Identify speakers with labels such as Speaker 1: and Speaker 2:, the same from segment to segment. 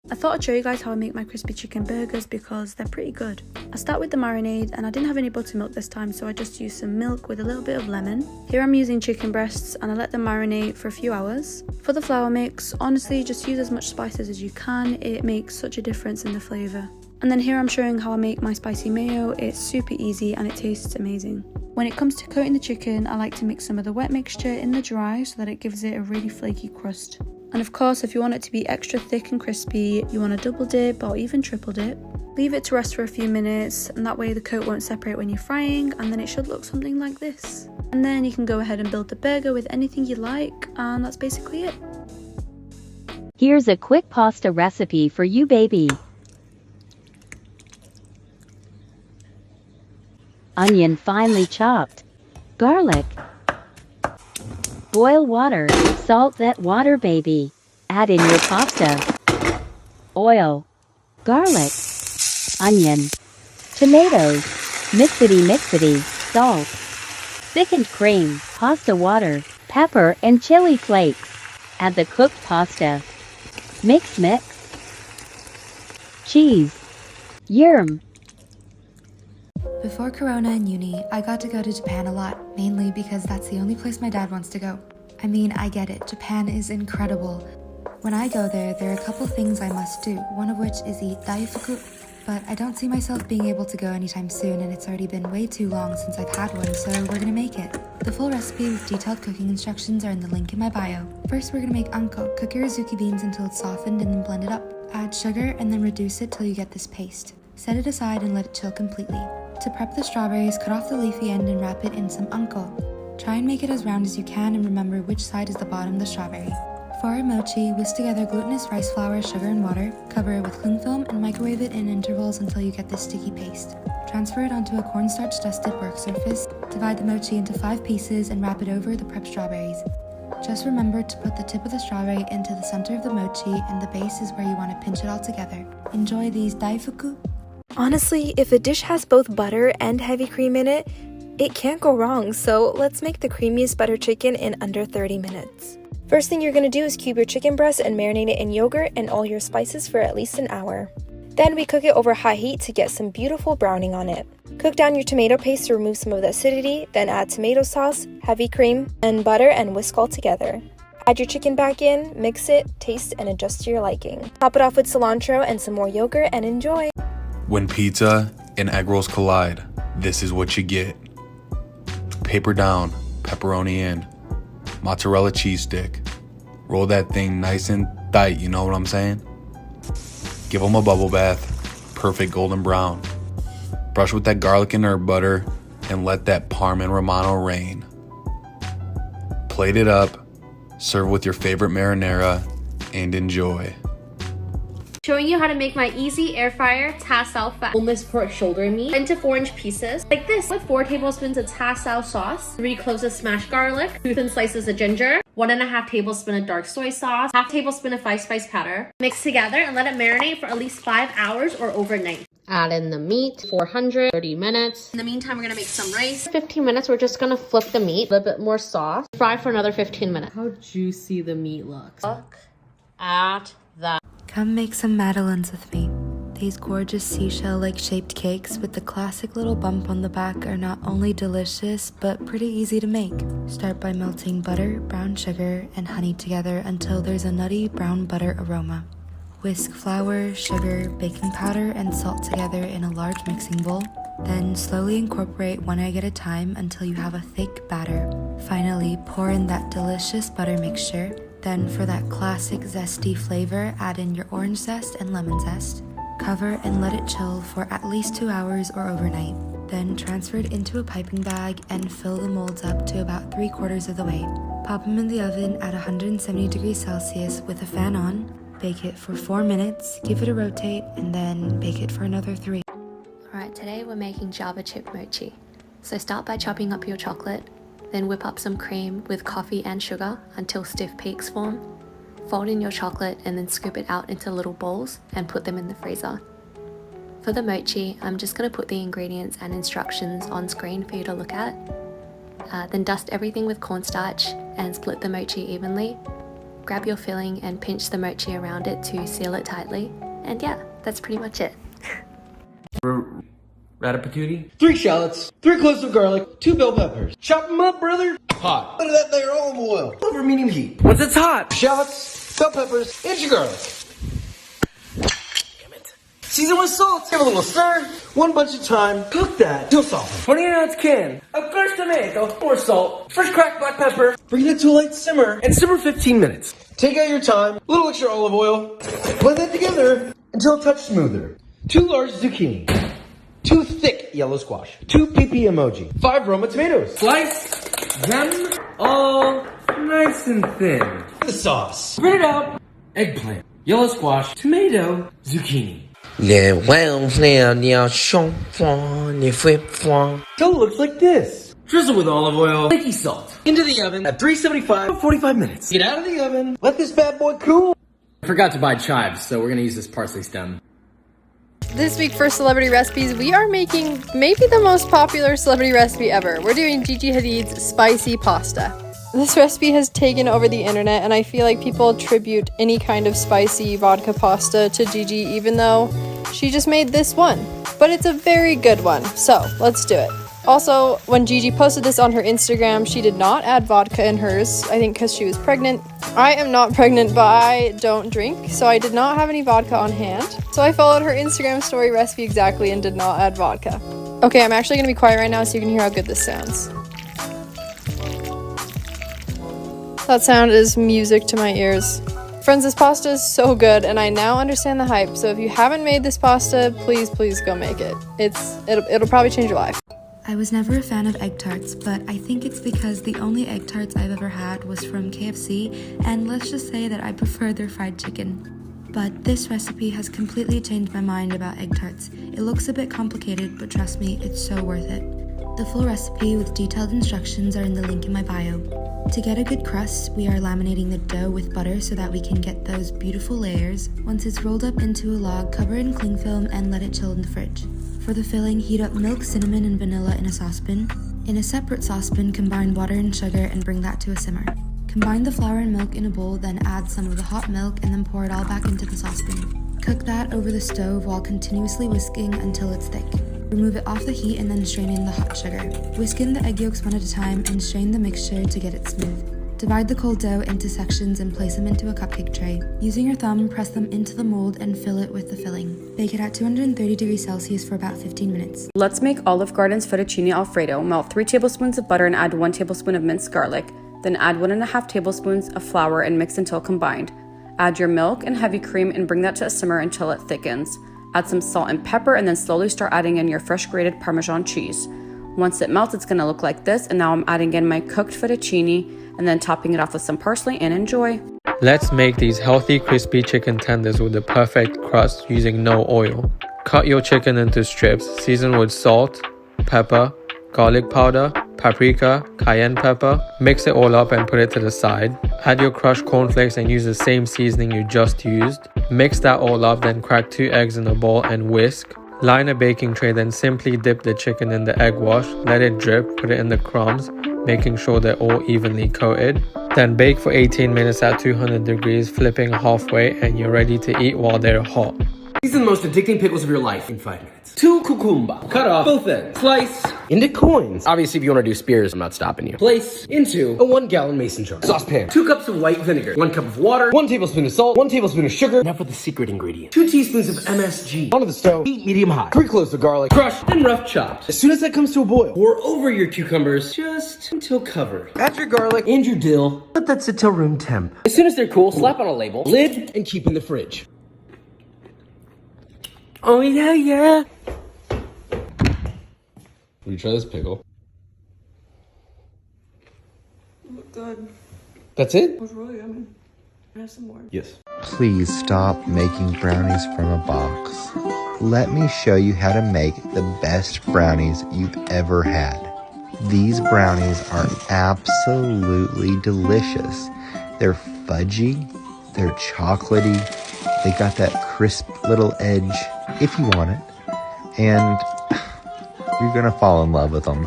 Speaker 1: I thought I'd show you guys how I make my crispy chicken burgers because they're pretty good. I start with the marinade, and I didn't have any buttermilk this time, so I just used some milk with a little bit of lemon. Here I'm using chicken breasts and I let them marinate for a few hours. For the flour mix, honestly just use as much spices as you can, it makes such a difference in the flavour. And then here I'm showing how I make my spicy mayo. It's super easy and it tastes amazing. When it comes to coating the chicken, I like to mix some of the wet mixture in the dry so that it gives it a really flaky crust. And of course, if you want it to be extra thick and crispy, you want to double dip or even triple dip. Leave it to rest for a few minutes, and that way the coat won't separate when you're frying, and then it should look something like this. And then you can go ahead and build the burger with anything you like, and that's basically it.
Speaker 2: Here's a quick pasta recipe for you, baby. Onion finely chopped. Garlic. Boil water. Salt that water, baby. Add in your pasta. Oil. Garlic. Onion. Tomatoes. Mixity. Salt. Thickened cream. Pasta water. Pepper and chili flakes. Add the cooked pasta. Mix. Cheese. Yum.
Speaker 3: Before Corona and uni, I got to go to Japan a lot, mainly because that's the only place my dad wants to go. I mean, I get it, Japan is incredible. When I go there are a couple things I must do, one of which is eat 𝗙𝗰𝗲𝗃, but I don't see myself being able to go anytime soon, and it's already been way too long since I've had one, so we're gonna make it. The full recipe with detailed cooking instructions are in the link in my bio. First, we're gonna make 𝗏𝗏. Cook your azuki beans until it's softened and then blend it up. Add sugar and then reduce it till you get this paste. Set it aside and let it chill completely. To prep the strawberries, cut off the leafy end and wrap it in some 𝗏𝗏. Try and make it as round as you can and remember which side is the bottom of the strawberry. For our mochi, whisk together glutinous rice flour, sugar, and water. Cover it with cling film and microwave it in intervals until you get this sticky paste. Transfer it onto a cornstarch dusted work surface. Divide the mochi into 5 pieces and wrap it over the prepped strawberries. Just remember to put the tip of the strawberry into the center of the mochi, and the base is where you want to pinch it all together. Enjoy these 𝗙𝗰𝗲𝗃.
Speaker 4: Honestly, if a dish has both butter and heavy cream in it, it can't go wrong, so let's make the creamiest butter chicken in under 30 minutes. First thing you're going to do is cube your chicken breast and marinate it in yogurt and all your spices for at least an hour. Then we cook it over high heat to get some beautiful browning on it. Cook down your tomato paste to remove some of the acidity, then add tomato sauce, heavy cream, and butter and whisk all together. Add your chicken back in, mix it, taste, and adjust to your liking. Top it off with cilantro and some more yogurt and enjoy!
Speaker 5: When pizza and egg rolls collide, this is what you get. Paper down, pepperoni in, mozzarella cheese stick. Roll that thing nice and tight, you know what I'm saying? Give them a bubble bath, perfect golden brown. Brush with that garlic and herb butter and let that Parm and Romano reign. Plate it up, serve with your favorite marinara, and enjoy.
Speaker 6: Showing you how to make my easy air fryer 𝗧𝗏𝗃 boneless pork shoulder meat into 4-inch pieces like this, with 4 tablespoons of 𝗧𝗏 sauce, 3 cloves of smashed garlic, 2 thin slices of ginger, 1.5 tablespoons of dark soy sauce, 1/2 tablespoon of 5-spice powder. Mix together and let it marinate for at least 5 hours or overnight. Add in the meat, 430 minutes. In the meantime, we're gonna make some rice. 15 minutes, we're just gonna flip the meat, a little bit more sauce. Fry for another 15 minutes.
Speaker 7: How juicy the meat looks.
Speaker 6: Look at that.
Speaker 3: Come make some madeleines with me. These gorgeous seashell-like shaped cakes with the classic little bump on the back are not only delicious, but pretty easy to make. Start by melting butter, brown sugar, and honey together until there's a nutty brown butter aroma. Whisk flour, sugar, baking powder, and salt together in a large mixing bowl. Then slowly incorporate 1 egg at a time until you have a thick batter. Finally, pour in that delicious butter mixture. Then for that classic zesty flavor, add in your orange zest and lemon zest. Cover and let it chill for at least 2 hours or overnight. Then transfer it into a piping bag and fill the molds up to about 3/4 of the way. Pop them in the oven at 170 degrees Celsius with a fan on. Bake it for 4 minutes, give it a rotate, and then bake it for another 3.
Speaker 8: Alright, today we're making Java chip mochi. So start by chopping up your chocolate, then whip up some cream with coffee and sugar until stiff peaks form. Fold in your chocolate and then scoop it out into little balls and put them in the freezer. For the mochi, I'm just going to put the ingredients and instructions on screen for you to look at. Then dust everything with cornstarch and split the mochi evenly. grab your filling and pinch the mochi around it to seal it tightly. And yeah, that's pretty much it.
Speaker 9: Ratatouille? 3 shallots, 3 cloves of garlic, 2 bell peppers. Chop them up, brother. Hot. Look at that there, olive oil. Over medium heat. Once it's hot, shallots, bell peppers, and your garlic. Damn it. Season with salt. Give a little stir. 1 bunch of thyme. Cook that till softened. 28-ounce can of crushed tomato or salt. Fresh cracked black pepper. Bring it to a light simmer and simmer 15 minutes. Take out your thyme. A little extra olive oil. Blend that together until it touches smoother. 2 large zucchini. 2 thick yellow squash, 2 𝗙𝗵𝗺𝗃𝗃 emoji, 5 Roma tomatoes. Slice them all nice and thin. The sauce. Spread it out. Eggplant, yellow squash, tomato, zucchini. So it looks like this. Drizzle with olive oil, flaky salt. Into the oven at 375 for 45 minutes. Get out of the oven. Let this bad boy cool.
Speaker 10: I forgot to buy chives, so we're gonna use this parsley stem.
Speaker 11: This week for celebrity recipes, we are making maybe the most popular celebrity recipe ever. We're doing Gigi Hadid's spicy pasta. This recipe has taken over the internet, and I feel like people attribute any kind of spicy vodka pasta to Gigi, even though she just made this one. But it's a very good one, so let's do it. Also, when Gigi posted this on her Instagram, she did not add vodka in hers, I think because she was pregnant. I am not pregnant, but I don't drink, so I did not have any vodka on hand. So I followed her Instagram story recipe exactly and did not add vodka. Okay, I'm actually going to be quiet right now so you can hear how good this sounds. That sound is music to my ears. Friends, this pasta is so good, and I now understand the hype, so if you haven't made this pasta, please go make it. It'll probably change your life.
Speaker 3: I was never a fan of egg tarts, but I think it's because the only egg tarts I've ever had was from KFC, and let's just say that I prefer their fried chicken. But this recipe has completely changed my mind about egg tarts. It looks a bit complicated, but trust me, it's so worth it. The full recipe with detailed instructions are in the link in my bio. To get a good crust, we are laminating the dough with butter so that we can get those beautiful layers. Once it's rolled up into a log, cover it in cling film and let it chill in the fridge. For the filling, heat up milk, cinnamon, and vanilla in a saucepan. In a separate saucepan, combine water and sugar and bring that to a simmer. Combine the flour and milk in a bowl, then add some of the hot milk and then pour it all back into the saucepan. Cook that over the stove while continuously whisking until it's thick. Remove it off the heat and then strain in the hot sugar. Whisk in the egg yolks one at a time and strain the mixture to get it smooth. Divide the cold dough into sections and place them into a cupcake tray. Using your thumb, press them into the mold and fill it with the filling. Bake it at 230 degrees Celsius for about 15 minutes.
Speaker 12: Let's make Olive Garden's fettuccine alfredo. Melt 3 tablespoons of butter and add 1 tablespoon of minced garlic. Then add 1.5 tablespoons of flour and mix until combined. Add your milk and heavy cream and bring that to a simmer until it thickens. Add some salt and pepper and then slowly start adding in your fresh grated Parmesan cheese. Once it melts, it's going to look like this, and now I'm adding in my cooked fettuccine and then topping it off with some parsley, and enjoy.
Speaker 13: Let's make these healthy crispy chicken tenders with the perfect crust using no oil. Cut your chicken into strips, season with salt, pepper, garlic powder, paprika, cayenne pepper. Mix it all up and put it to the side. Add your crushed cornflakes and use the same seasoning you just used. Mix that all up, then crack 2 eggs in a bowl and whisk. Line a baking tray, then simply dip the chicken in the egg wash, let it drip, put it in the crumbs, making sure they're all evenly coated. Then bake for 18 minutes at 200 degrees, flipping halfway, and you're ready to eat while they're hot.
Speaker 10: These are the most addicting pickles of your life in 5 minutes. 2 cucumber. Cut off both ends. Slice into coins. Obviously, if you want to do spears, I'm not stopping you. Place into a 1-gallon mason jar. Saucepan. 2 cups of white vinegar. 1 cup of water. 1 tablespoon of salt. 1 tablespoon of sugar. Now for the secret ingredient. 2 teaspoons of MSG. Onto the stove. Heat medium high. 3 cloves of garlic. Crushed and rough chopped. As soon as that comes to a boil, pour over your cucumbers just until covered. Add your garlic and your dill. Let that sit till room temp. As soon as they're cool, slap on a label, lid, and keep in the fridge. Oh yeah.
Speaker 5: Will you try this pickle?
Speaker 14: Look good.
Speaker 5: That's it?
Speaker 14: It was really yummy. I have some more.
Speaker 5: Yes.
Speaker 15: Please stop making brownies from a box. Let me show you how to make the best brownies you've ever had. These brownies are absolutely delicious. They're fudgy, they're chocolatey, they got that crisp little edge if you want it, and you're gonna fall in love with them.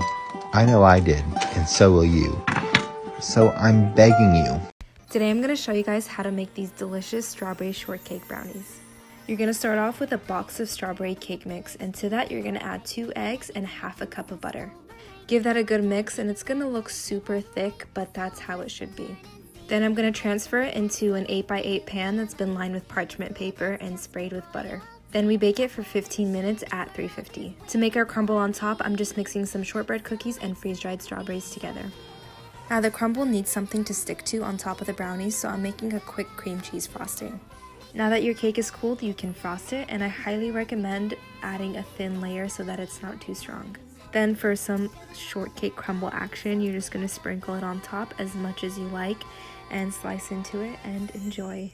Speaker 15: I know I did, and so will you. So I'm begging you.
Speaker 4: Today I'm going to show you guys how to make these delicious strawberry shortcake brownies. You're going to start off with a box of strawberry cake mix, and to that you're going to add 2 eggs and half a cup of butter. Give that a good mix and it's going to look super thick, but that's how it should be. Then I'm going to transfer it into an 8x8 pan that's been lined with parchment paper and sprayed with butter. Then we bake it for 15 minutes at 350. To make our crumble on top, I'm just mixing some shortbread cookies and freeze-dried strawberries together. Now the crumble needs something to stick to on top of the brownies, so I'm making a quick cream cheese frosting. Now that your cake is cooled, you can frost it, and I highly recommend adding a thin layer so that it's not too strong. Then for some shortcake crumble action, you're just going to sprinkle it on top as much as you like and slice into it and enjoy.